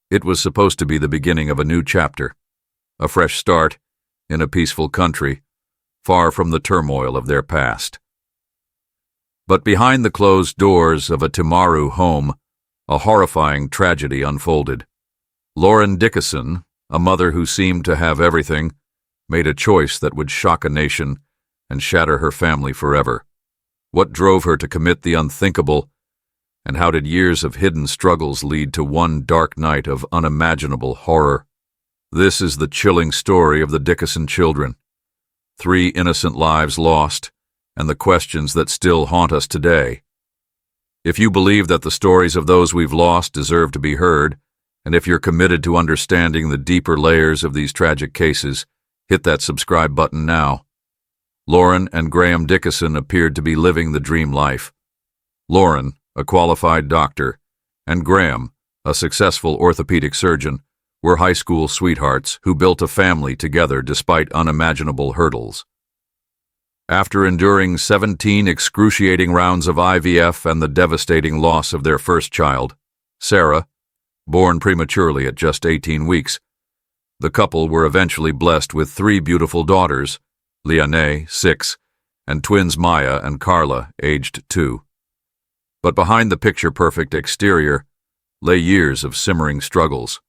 It was supposed to be the beginning of a new chapter, a fresh start in a peaceful country, far from the turmoil of their past. But behind the closed doors of a Timaru home, a horrifying tragedy unfolded. Anne Dickason, a mother who seemed to have everything, made a choice that would shock a nation and shatter her family forever. What drove her to commit the unthinkable, and how did years of hidden struggles lead to one dark night of unimaginable horror? This is the chilling story of the Dickason children. 3 innocent lives lost, and the questions that still haunt us today. If you believe that the stories of those we've lost deserve to be heard, and if you're committed to understanding the deeper layers of these tragic cases, hit that subscribe button now. Lauren and Graham Dickason appeared to be living the dream life. Lauren, a qualified doctor, and Graham, a successful orthopedic surgeon, were high school sweethearts who built a family together despite unimaginable hurdles. After enduring 17 excruciating rounds of IVF and the devastating loss of their first child, Sarah, born prematurely at just 18 weeks, the couple were eventually blessed with 3 beautiful daughters, Liané, 6, and twins Maya and Karla, aged 2. But behind the picture-perfect exterior lay years of simmering struggles.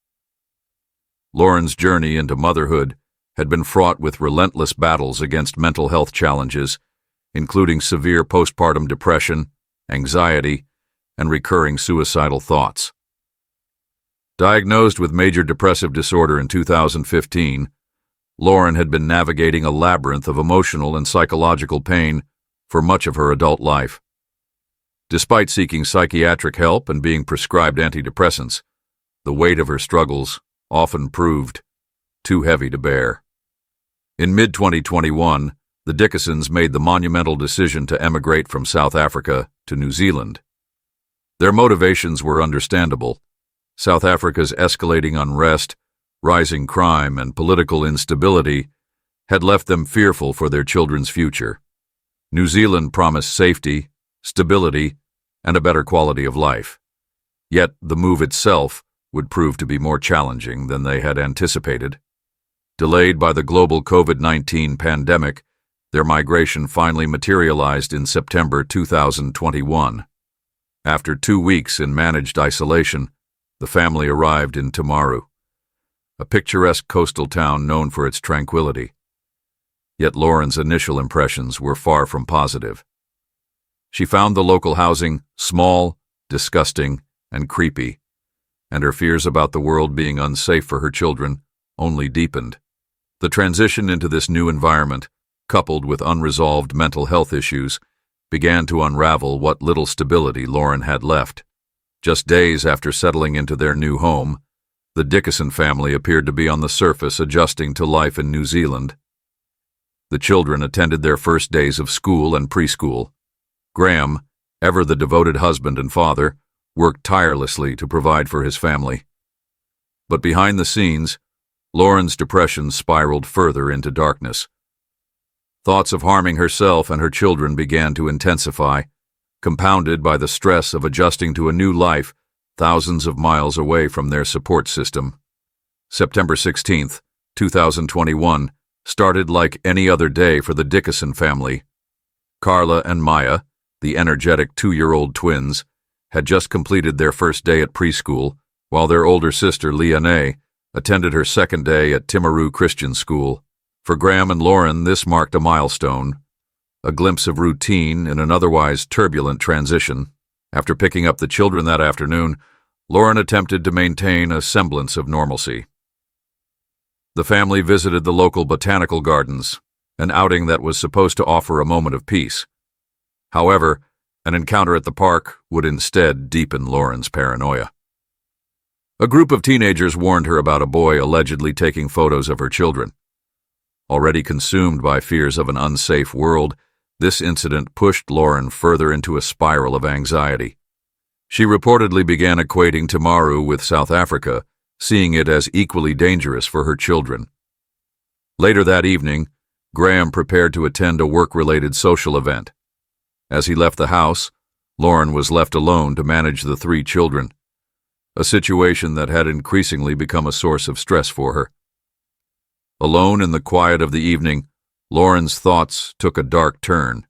Lauren's journey into motherhood had been fraught with relentless battles against mental health challenges, including severe postpartum depression, anxiety, and recurring suicidal thoughts. Diagnosed with major depressive disorder in 2015, Lauren had been navigating a labyrinth of emotional and psychological pain for much of her adult life. Despite seeking psychiatric help and being prescribed antidepressants, the weight of her struggles often proved too heavy to bear. In mid-2021, the Dickasons made the monumental decision to emigrate from South Africa to New Zealand. Their motivations were understandable. South Africa's escalating unrest, rising crime, and political instability had left them fearful for their children's future. New Zealand promised safety, stability, and a better quality of life. Yet the move itself would prove to be more challenging than they had anticipated. Delayed by the global COVID-19 pandemic, their migration finally materialized in September 2021. After 2 weeks in managed isolation, the family arrived in Timaru, a picturesque coastal town known for its tranquility. Yet Lauren's initial impressions were far from positive. She found the local housing small, disgusting, and creepy, and her fears about the world being unsafe for her children only deepened. The transition into this new environment, coupled with unresolved mental health issues, began to unravel what little stability Lauren had left. Just days after settling into their new home, the Dickason family appeared to be on the surface adjusting to life in New Zealand. The children attended their first days of school and preschool. Graham, ever the devoted husband and father, worked tirelessly to provide for his family. But behind the scenes, Lauren's depression spiraled further into darkness. Thoughts of harming herself and her children began to intensify, compounded by the stress of adjusting to a new life thousands of miles away from their support system. September 16, 2021, started like any other day for the Dickason family. Karla and Maya, the energetic 2-year-old twins, had just completed their first day at preschool, while their older sister, Liané, attended her second day at Timaru Christian School. For Graham and Lauren, this marked a milestone, a glimpse of routine in an otherwise turbulent transition. After picking up the children that afternoon, Lauren attempted to maintain a semblance of normalcy. The family visited the local botanical gardens, an outing that was supposed to offer a moment of peace. However, an encounter at the park would instead deepen Lauren's paranoia. A group of teenagers warned her about a boy allegedly taking photos of her children. Already consumed by fears of an unsafe world, this incident pushed Lauren further into a spiral of anxiety. She reportedly began equating Timaru with South Africa, seeing it as equally dangerous for her children. Later that evening, Graham prepared to attend a work-related social event. As he left the house, Lauren was left alone to manage the 3 children. a situation that had increasingly become a source of stress for her. Alone in the quiet of the evening, Lauren's thoughts took a dark turn.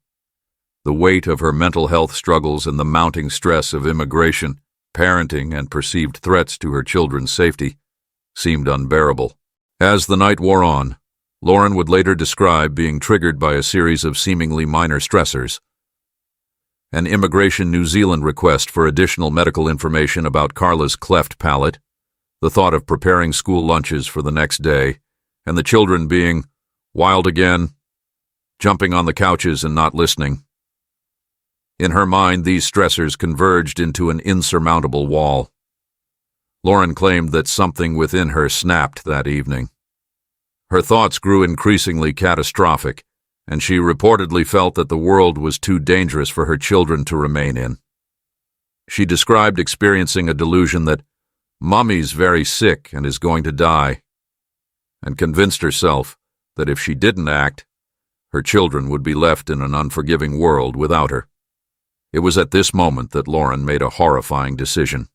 The weight of her mental health struggles and the mounting stress of immigration, parenting, and perceived threats to her children's safety seemed unbearable. As the night wore on, Lauren would later describe being triggered by a series of seemingly minor stressors. An Immigration New Zealand request for additional medical information about Karla's cleft palate, the thought of preparing school lunches for the next day, and the children being wild again, jumping on the couches and not listening. In her mind, these stressors converged into an insurmountable wall. Lauren claimed that something within her snapped that evening. Her thoughts grew increasingly catastrophic, and she reportedly felt that the world was too dangerous for her children to remain in. She described experiencing a delusion that Mommy's very sick and is going to die, and convinced herself that if she didn't act, her children would be left in an unforgiving world without her. It was at this moment that Lauren made a horrifying decision.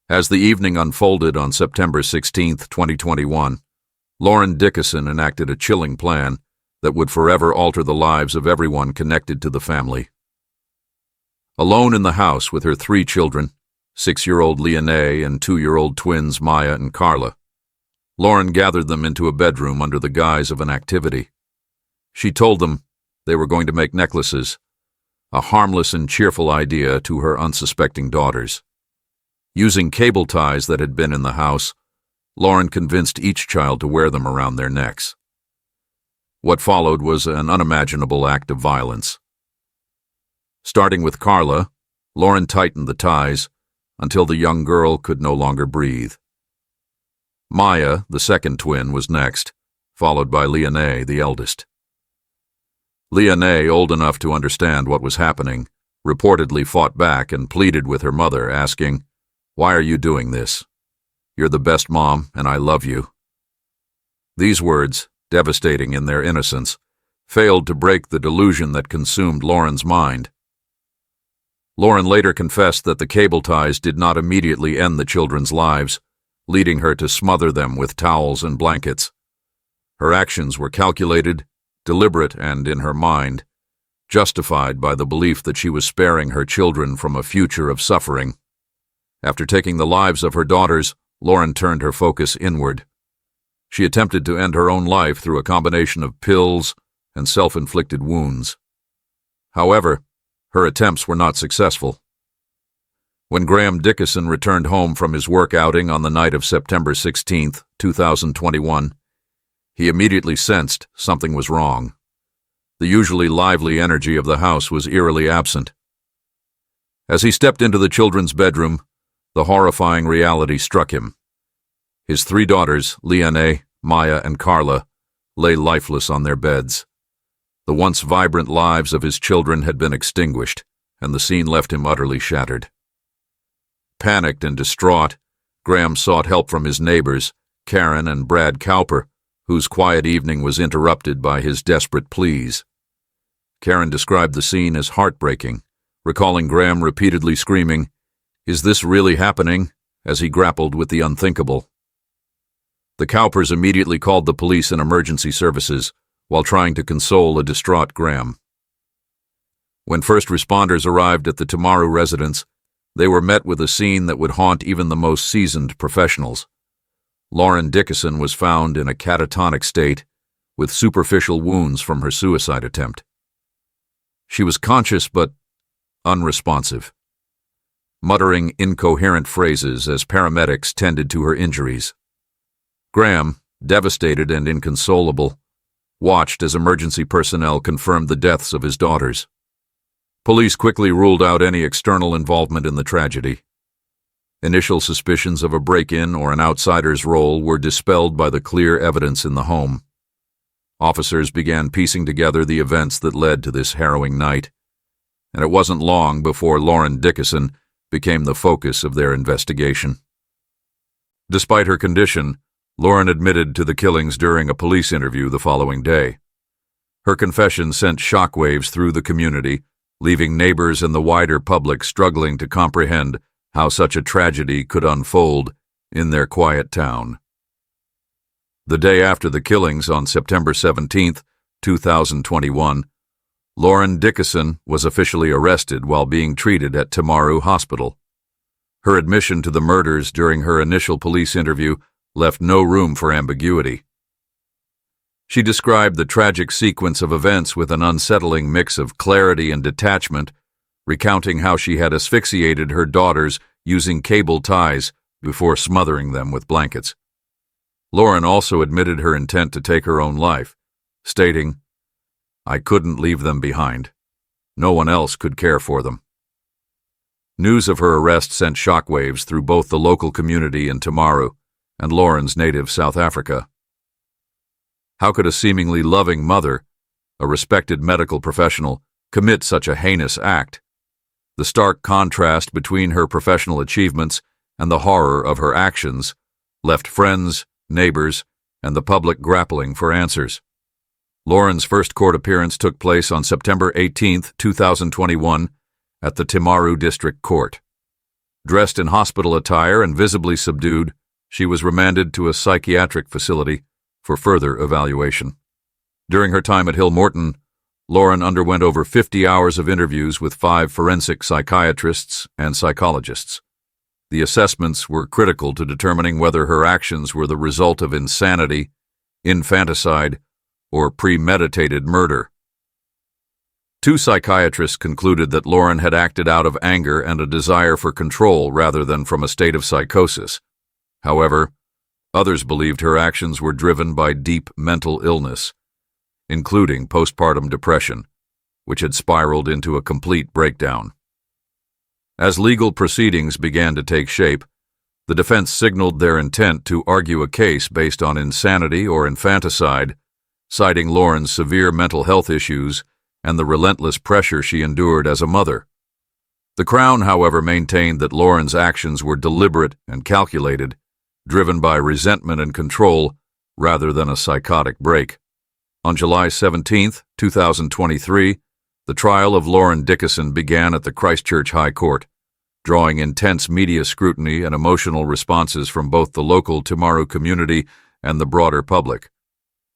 As the evening unfolded on September 16, 2021, Anne Dickason enacted a chilling plan that would forever alter the lives of everyone connected to the family. Alone in the house with her 3 children, 6-year-old Liané and 2-year-old twins Maya and Karla, Lauren gathered them into a bedroom under the guise of an activity. She told them they were going to make necklaces, a harmless and cheerful idea to her unsuspecting daughters. Using cable ties that had been in the house, Lauren convinced each child to wear them around their necks. What followed was an unimaginable act of violence. Starting with Karla, Lauren tightened the ties until the young girl could no longer breathe. Maya, the second twin, was next, followed by Liané, the eldest. Liané, old enough to understand what was happening, reportedly fought back and pleaded with her mother, asking, "Why are you doing this? You're the best mom, and I love you." These words, devastating in their innocence, failed to break the delusion that consumed Lauren's mind. Lauren later confessed that the cable ties did not immediately end the children's lives, leading her to smother them with towels and blankets. Her actions were calculated, deliberate, and, in her mind, justified by the belief that she was sparing her children from a future of suffering. After taking the lives of her daughters, Lauren turned her focus inward. She attempted to end her own life through a combination of pills and self-inflicted wounds. However, her attempts were not successful. When Anne Dickason returned home from his work outing on the night of September 16, 2021, he immediately sensed something was wrong. The usually lively energy of the house was eerily absent. As he stepped into the children's bedroom, the horrifying reality struck him. His 3 daughters, Liané, Maya, and Karla, lay lifeless on their beds. The once vibrant lives of his children had been extinguished, and the scene left him utterly shattered. Panicked and distraught, Graham sought help from his neighbors, Karen and Brad Cowper, whose quiet evening was interrupted by his desperate pleas. Karen described the scene as heartbreaking, recalling Graham repeatedly screaming, "Is this really happening?" as he grappled with the unthinkable. The Cowpers immediately called the police and emergency services while trying to console a distraught Graham. When first responders arrived at the Timaru residence, they were met with a scene that would haunt even the most seasoned professionals. Anne Dickason was found in a catatonic state, with superficial wounds from her suicide attempt. She was conscious but unresponsive, muttering incoherent phrases as paramedics tended to her injuries. Graham, devastated and inconsolable, watched as emergency personnel confirmed the deaths of his daughters. Police quickly ruled out any external involvement in the tragedy. Initial suspicions of a break-in or an outsider's role were dispelled by the clear evidence in the home. Officers began piecing together the events that led to this harrowing night, and it wasn't long before Anne Dickason became the focus of their investigation. Despite her condition, Lauren admitted to the killings during a police interview the following day. Her confession sent shockwaves through the community, leaving neighbors and the wider public struggling to comprehend how such a tragedy could unfold in their quiet town. The day after the killings on September 17, 2021, Anne Dickason was officially arrested while being treated at Timaru Hospital. Her admission to the murders during her initial police interview left no room for ambiguity. She described the tragic sequence of events with an unsettling mix of clarity and detachment, recounting how she had asphyxiated her daughters using cable ties before smothering them with blankets. Anne also admitted her intent to take her own life, stating, "I couldn't leave them behind. No one else could care for them." News of her arrest sent shockwaves through both the local community in Timaru and Anne's native South Africa. How could a seemingly loving mother, a respected medical professional, commit such a heinous act? The stark contrast between her professional achievements and the horror of her actions left friends, neighbors, and the public grappling for answers. Anne's first court appearance took place on September 18, 2021, at the Timaru District Court. Dressed in hospital attire and visibly subdued, she was remanded to a psychiatric facility for further evaluation. During her time at Hill Morton, Anne underwent over 50 hours of interviews with 5 forensic psychiatrists and psychologists. The assessments were critical to determining whether her actions were the result of insanity, infanticide, or premeditated murder. 2 psychiatrists concluded that Anne had acted out of anger and a desire for control rather than from a state of psychosis. However, others believed her actions were driven by deep mental illness, including postpartum depression, which had spiraled into a complete breakdown. As legal proceedings began to take shape, the defense signaled their intent to argue a case based on insanity or infanticide, citing Anne's severe mental health issues and the relentless pressure she endured as a mother. The Crown, however, maintained that Anne's actions were deliberate and calculated, driven by resentment and control rather than a psychotic break. On July 17, 2023, the trial of Anne Dickason began at the Christchurch High Court, drawing intense media scrutiny and emotional responses from both the local Timaru community and the broader public.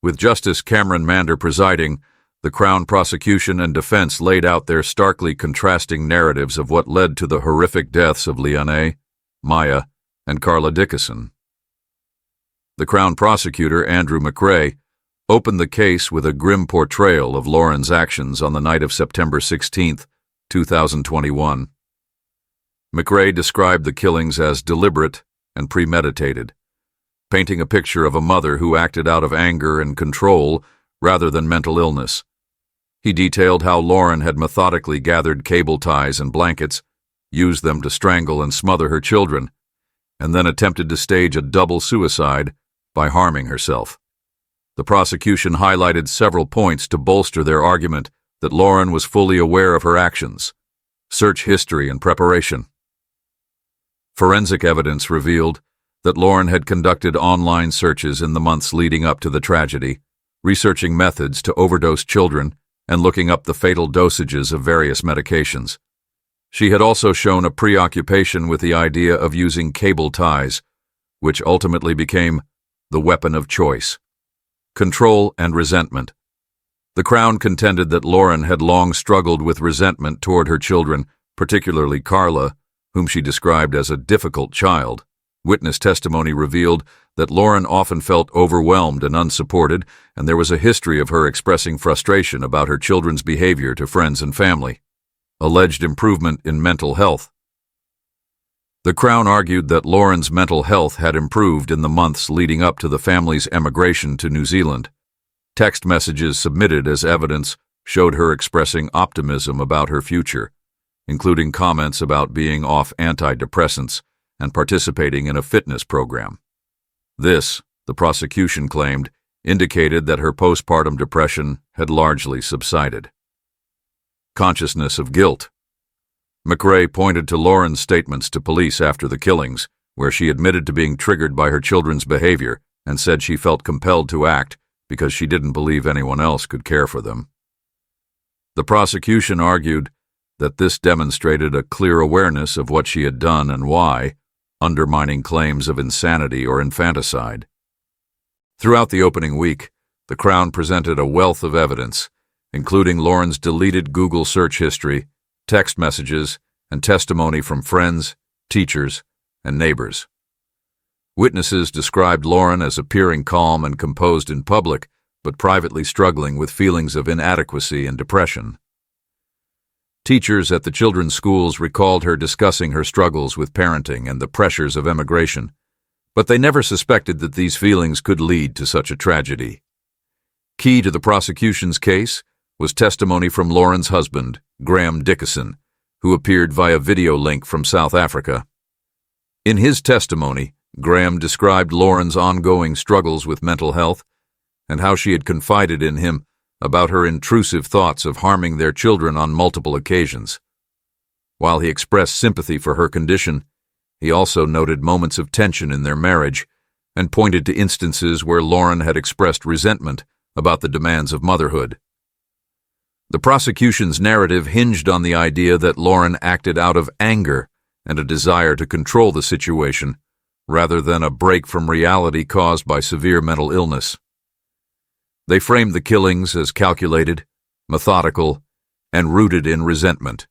With Justice Cameron Mander presiding, the Crown prosecution and defense laid out their starkly contrasting narratives of what led to the horrific deaths of Liané, Maya, and Karla Dickason. The Crown prosecutor, Andrew McRae, opened the case with a grim portrayal of Anne's actions on the night of September 16, 2021. McRae described the killings as deliberate and premeditated, painting a picture of a mother who acted out of anger and control rather than mental illness. He detailed how Anne had methodically gathered cable ties and blankets, used them to strangle and smother her children, and then attempted to stage a double suicide by harming herself. The prosecution highlighted several points to bolster their argument that Anne was fully aware of her actions. Search history and preparation. Forensic evidence revealed that Anne had conducted online searches in the months leading up to the tragedy, researching methods to overdose children and looking up the fatal dosages of various medications. She had also shown a preoccupation with the idea of using cable ties, which ultimately became the weapon of choice. Control and resentment. The Crown contended that Anne had long struggled with resentment toward her children, particularly Karla, whom she described as a difficult child. Witness testimony revealed that Anne often felt overwhelmed and unsupported, and there was a history of her expressing frustration about her children's behavior to friends and family. Alleged improvement in mental health. The Crown argued that Anne's mental health had improved in the months leading up to the family's emigration to New Zealand. Text messages submitted as evidence showed her expressing optimism about her future, including comments about being off antidepressants and participating in a fitness program. This, the prosecution claimed, indicated that her postpartum depression had largely subsided. Consciousness of guilt. McRae pointed to Anne's statements to police after the killings, where she admitted to being triggered by her children's behavior and said she felt compelled to act because she didn't believe anyone else could care for them. The prosecution argued that this demonstrated a clear awareness of what she had done and why, undermining claims of insanity or infanticide. Throughout the opening week, the Crown presented a wealth of evidence, including Lauren's deleted Google search history, text messages, and testimony from friends, teachers, and neighbors. Witnesses described Lauren as appearing calm and composed in public, but privately struggling with feelings of inadequacy and depression. Teachers at the children's schools recalled her discussing her struggles with parenting and the pressures of emigration, but they never suspected that these feelings could lead to such a tragedy. Key to the prosecution's case was testimony from Lauren's husband, Anne Dickason, who appeared via video link from South Africa. In his testimony, Graham described Lauren's ongoing struggles with mental health and how she had confided in him about her intrusive thoughts of harming their children on multiple occasions. While he expressed sympathy for her condition, he also noted moments of tension in their marriage and pointed to instances where Lauren had expressed resentment about the demands of motherhood. The prosecution's narrative hinged on the idea that Lauren acted out of anger and a desire to control the situation, rather than a break from reality caused by severe mental illness. They framed the killings as calculated, methodical, and rooted in resentment,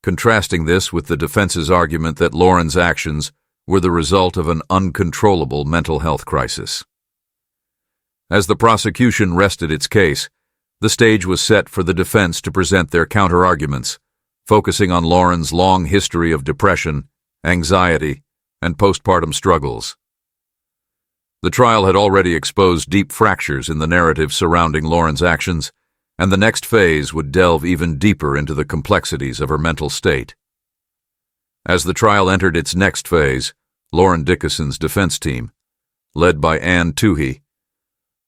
contrasting this with the defense's argument that Lauren's actions were the result of an uncontrollable mental health crisis. As the prosecution rested its case, the stage was set for the defense to present their counterarguments, focusing on Lauren's long history of depression, anxiety, and postpartum struggles. The trial had already exposed deep fractures in the narrative surrounding Lauren's actions, and the next phase would delve even deeper into the complexities of her mental state. As the trial entered its next phase, Anne Dickason's defense team, led by Anne Dickason,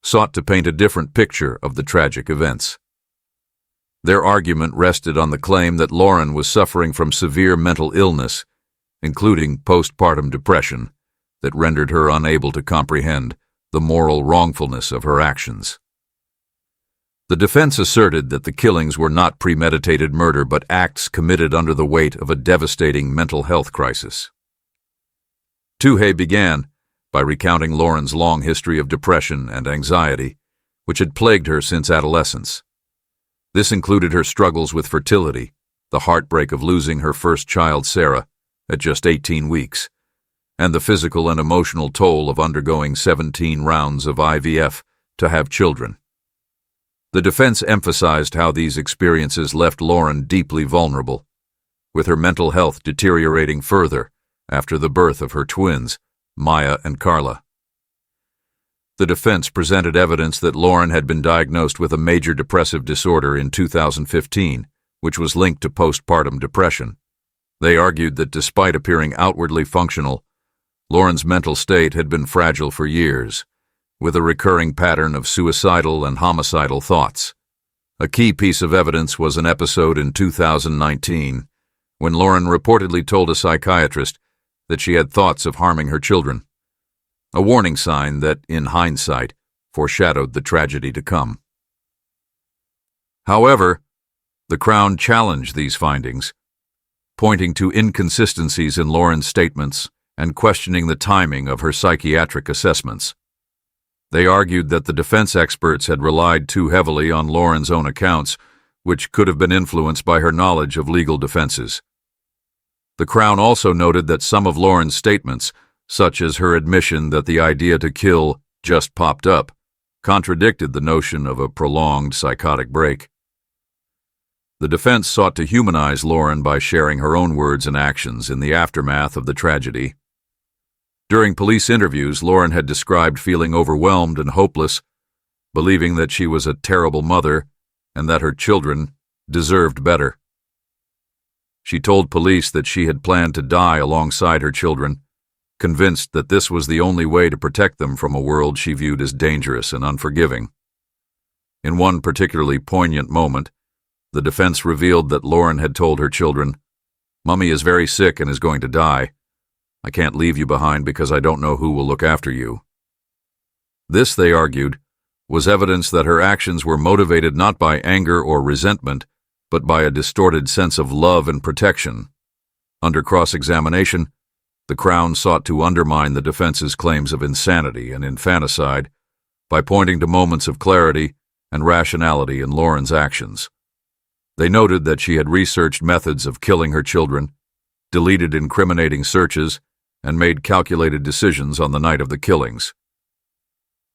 sought to paint a different picture of the tragic events. Their argument rested on the claim that Lauren was suffering from severe mental illness, including postpartum depression, that rendered her unable to comprehend the moral wrongfulness of her actions. The defense asserted that the killings were not premeditated murder but acts committed under the weight of a devastating mental health crisis. Dickason began by recounting Lauren's long history of depression and anxiety, which had plagued her since adolescence. This included her struggles with fertility, the heartbreak of losing her first child, Sarah, at just 18 weeks, and the physical and emotional toll of undergoing 17 rounds of IVF to have children. The defense emphasized how these experiences left Lauren deeply vulnerable, with her mental health deteriorating further after the birth of her twins, Maya and Karla. The defense presented evidence that Lauren had been diagnosed with a major depressive disorder in 2015, which was linked to postpartum depression. They argued that despite appearing outwardly functional, Lauren's mental state had been fragile for years, with a recurring pattern of suicidal and homicidal thoughts. A key piece of evidence was an episode in 2019, when Lauren reportedly told a psychiatrist that she had thoughts of harming her children, a warning sign that, in hindsight, foreshadowed the tragedy to come. However, the Crown challenged these findings, pointing to inconsistencies in Lauren's statements and questioning the timing of her psychiatric assessments. They argued that the defense experts had relied too heavily on Lauren's own accounts, which could have been influenced by her knowledge of legal defenses. The Crown also noted that some of Lauren's statements, such as her admission that the idea to kill just popped up, contradicted the notion of a prolonged psychotic break. The defense sought to humanize Lauren by sharing her own words and actions in the aftermath of the tragedy. During police interviews, Lauren had described feeling overwhelmed and hopeless, believing that she was a terrible mother and that her children deserved better. She told police that she had planned to die alongside her children, convinced that this was the only way to protect them from a world she viewed as dangerous and unforgiving. In one particularly poignant moment, the defense revealed that Lauren had told her children, "Mummy is very sick and is going to die. I can't leave you behind because I don't know who will look after you." This, they argued, was evidence that her actions were motivated not by anger or resentment, but by a distorted sense of love and protection. Under cross-examination, the Crown sought to undermine the defense's claims of insanity and infanticide by pointing to moments of clarity and rationality in Lauren's actions. They noted that she had researched methods of killing her children, deleted incriminating searches, and made calculated decisions on the night of the killings.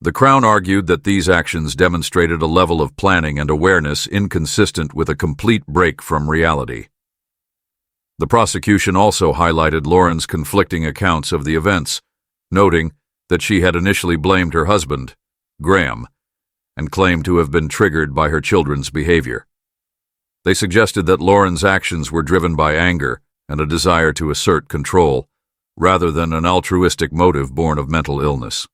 The Crown argued that these actions demonstrated a level of planning and awareness inconsistent with a complete break from reality. The prosecution also highlighted Lauren's conflicting accounts of the events, noting that she had initially blamed her husband, Graham, and claimed to have been triggered by her children's behavior. They suggested that Lauren's actions were driven by anger and a desire to assert control, rather than an altruistic motive born of mental illness.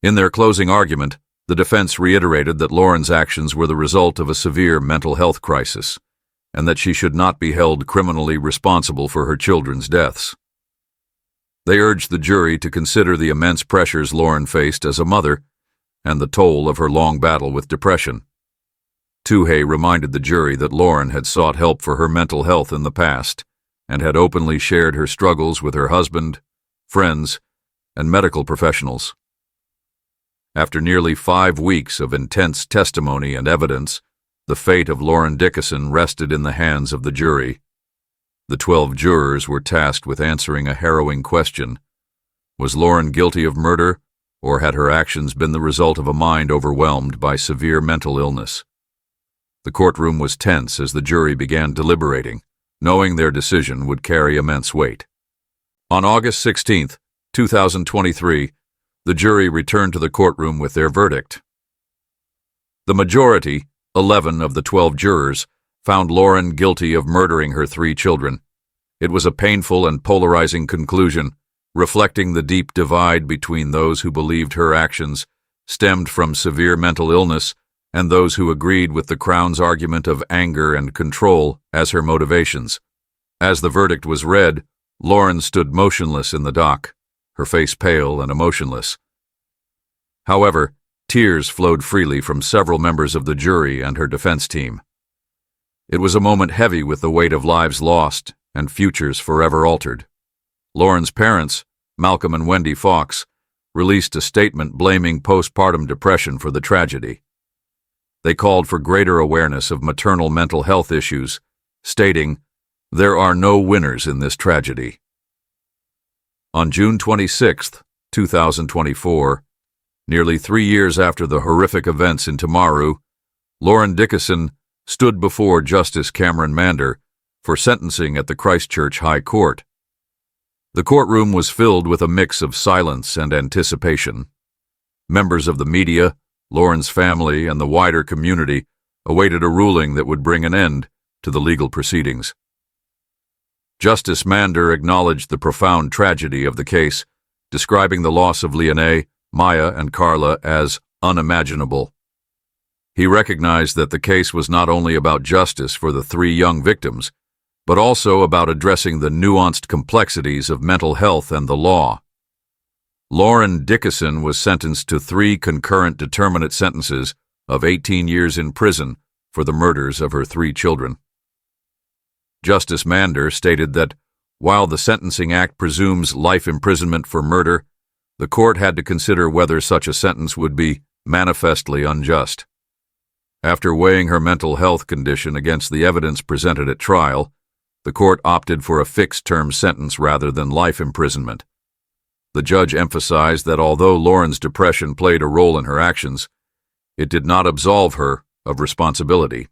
In their closing argument, the defense reiterated that Lauren's actions were the result of a severe mental health crisis, and that she should not be held criminally responsible for her children's deaths. They urged the jury to consider the immense pressures Lauren faced as a mother and the toll of her long battle with depression. Tuhey reminded the jury that Lauren had sought help for her mental health in the past and had openly shared her struggles with her husband, friends, and medical professionals. After nearly 5 weeks of intense testimony and evidence, the fate of Anne Dickason rested in the hands of the jury. The 12 jurors were tasked with answering a harrowing question. Was Lauren guilty of murder, or had her actions been the result of a mind overwhelmed by severe mental illness? The courtroom was tense as the jury began deliberating, knowing their decision would carry immense weight. On August 16, 2023, the jury returned to the courtroom with their verdict. The majority, 11 of the 12 jurors, found Lauren guilty of murdering her 3 children. It was a painful and polarizing conclusion, reflecting the deep divide between those who believed her actions stemmed from severe mental illness and those who agreed with the Crown's argument of anger and control as her motivations. As the verdict was read, Lauren stood motionless in the dock, her face pale and emotionless. However, tears flowed freely from several members of the jury and her defense team. It was a moment heavy with the weight of lives lost and futures forever altered. Lauren's parents, Malcolm and Wendy Fox, released a statement blaming postpartum depression for the tragedy. They called for greater awareness of maternal mental health issues, stating, "There are no winners in this tragedy." On June 26, 2024, nearly 3 years after the horrific events in Timaru, Anne Dickason stood before Justice Cameron Mander for sentencing at the Christchurch High Court. The courtroom was filled with a mix of silence and anticipation. Members of the media, Lauren's family, and the wider community awaited a ruling that would bring an end to the legal proceedings. Justice Mander acknowledged the profound tragedy of the case, describing the loss of Liané, Maya and Karla as unimaginable. He recognized that the case was not only about justice for the 3 young victims, but also about addressing the nuanced complexities of mental health and the law. Anne Dickason was sentenced to 3 concurrent determinate sentences of 18 years in prison for the murders of her 3 children. Justice Mander stated that, while the Sentencing Act presumes life imprisonment for murder, the court had to consider whether such a sentence would be manifestly unjust. After weighing her mental health condition against the evidence presented at trial, the court opted for a fixed-term sentence rather than life imprisonment. The judge emphasized that although Lauren's depression played a role in her actions, it did not absolve her of responsibility.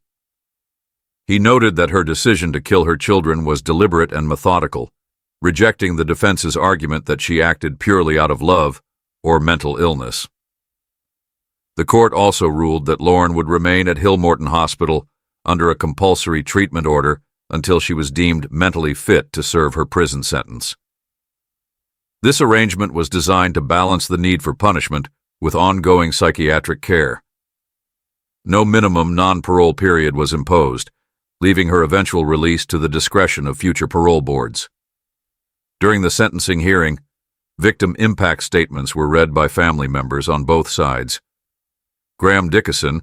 He noted that her decision to kill her children was deliberate and methodical, rejecting the defense's argument that she acted purely out of love or mental illness. The court also ruled that Lauren would remain at Hillmorton Hospital under a compulsory treatment order until she was deemed mentally fit to serve her prison sentence. This arrangement was designed to balance the need for punishment with ongoing psychiatric care. No minimum non-parole period was imposed, leaving her eventual release to the discretion of future parole boards. During the sentencing hearing, victim impact statements were read by family members on both sides. Graham Dickason,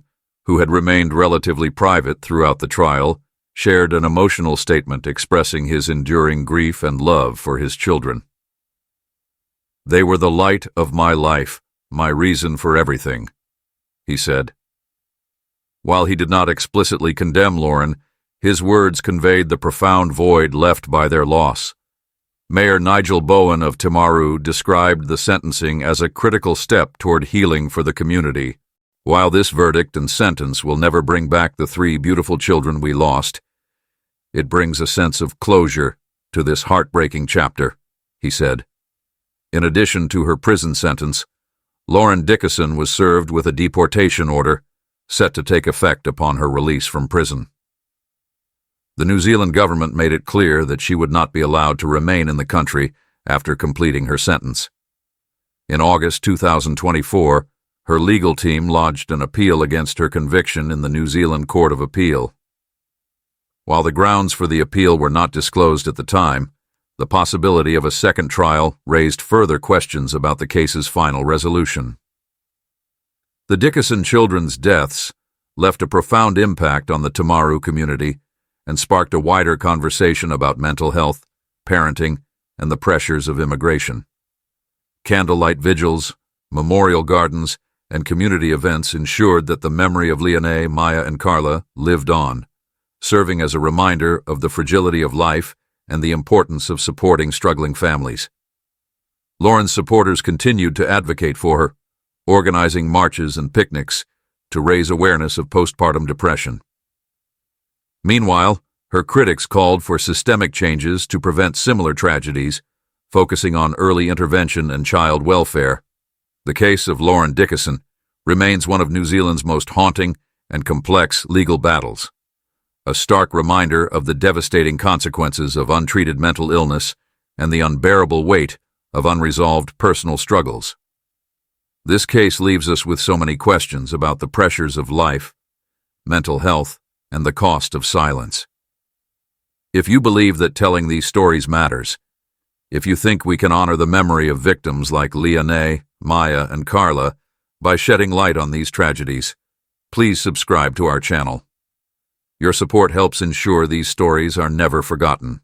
who had remained relatively private throughout the trial, shared an emotional statement expressing his enduring grief and love for his children. "They were the light of my life, my reason for everything," he said. While he did not explicitly condemn Lauren, his words conveyed the profound void left by their loss. Mayor Nigel Bowen of Timaru described the sentencing as a critical step toward healing for the community. "While this verdict and sentence will never bring back the 3 beautiful children we lost, it brings a sense of closure to this heartbreaking chapter," he said. In addition to her prison sentence, Lauren Dickason was served with a deportation order set to take effect upon her release from prison. The New Zealand government made it clear that she would not be allowed to remain in the country after completing her sentence. In August 2024, her legal team lodged an appeal against her conviction in the New Zealand Court of Appeal. While the grounds for the appeal were not disclosed at the time, the possibility of a second trial raised further questions about the case's final resolution. The Dickason children's deaths left a profound impact on the Timaru community and sparked a wider conversation about mental health, parenting, and the pressures of immigration. Candlelight vigils, memorial gardens, and community events ensured that the memory of Liané, Maya, and Karla lived on, serving as a reminder of the fragility of life and the importance of supporting struggling families. Lauren's supporters continued to advocate for her, organizing marches and picnics to raise awareness of postpartum depression. Meanwhile, her critics called for systemic changes to prevent similar tragedies, focusing on early intervention and child welfare. The case of Lauren Dickason remains one of New Zealand's most haunting and complex legal battles, a stark reminder of the devastating consequences of untreated mental illness and the unbearable weight of unresolved personal struggles. This case leaves us with so many questions about the pressures of life, mental health, and the cost of silence. If you believe that telling these stories matters, if you think we can honor the memory of victims like Liané, Maya, and Karla by shedding light on these tragedies, please subscribe to our channel. Your support helps ensure these stories are never forgotten.